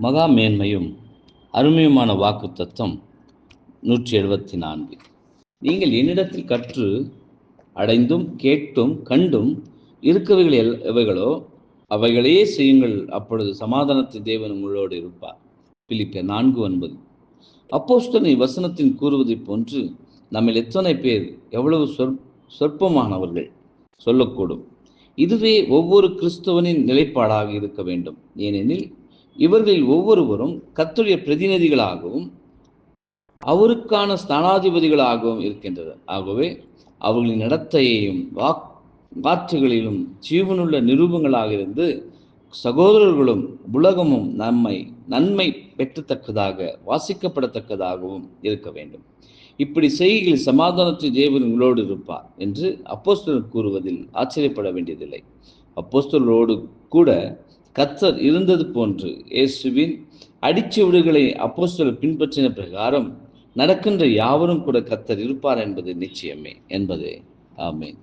மகா மேன்மையும் அருமையுமான வாக்கு தத்தம் 174. நீங்கள் என்னிடத்தில் கற்று அடைந்தும் கேட்டும் கண்டும் இருக்கவைகள் எவைகளோ அவைகளையே செய்யுங்கள், அப்பொழுது சமாதானத்தின் தேவன் உங்களோடு இருப்பார். பிலிப்பியர் 4:9. அப்போஸ்தலன் வசனத்தின் கூறுவதைப் போன்று நம்மில் எத்தனை பேர் எவ்வளவு சொற்பமானவர்கள் சொல்லக்கூடும். இதுவே ஒவ்வொரு கிறிஸ்தவனின் நிலைப்பாடாக இருக்க வேண்டும். ஏனெனில் இவர்களில் ஒவ்வொருவரும் கர்த்தருடைய பிரதிநிதிகளாகவும் அவருக்கான ஸ்தானாதிபதிகளாகவும் இருக்கின்றனர். ஆகவே அவர்களின் நடத்தையையும் வார்த்தைகளிலும் ஜீவனுள்ள நிரூபங்களாக இருந்து சகோதரர்களும் உலகமும் நன்மை பெற்றத்தக்கதாக வாசிக்கப்படத்தக்கதாகவும் இருக்க வேண்டும். இப்படி செய்கையில் சமாதானத்தின் தேவன் உங்களோடு இருப்பார் என்று அப்போஸ்தலர் கூறுவதில் ஆச்சரியப்பட வேண்டியதில்லை. அப்போஸ்தலரோடு கூட கர்த்தர் இருந்தது போன்று இயேசுவின் அடிச்சுவடுகளை அப்போஸ்தலர் பின்பற்றின பிரகாரம் நடக்கின்ற யாவரும் கூட கர்த்தர் இருப்பார் என்பது நிச்சயமே என்பதே. ஆமென்.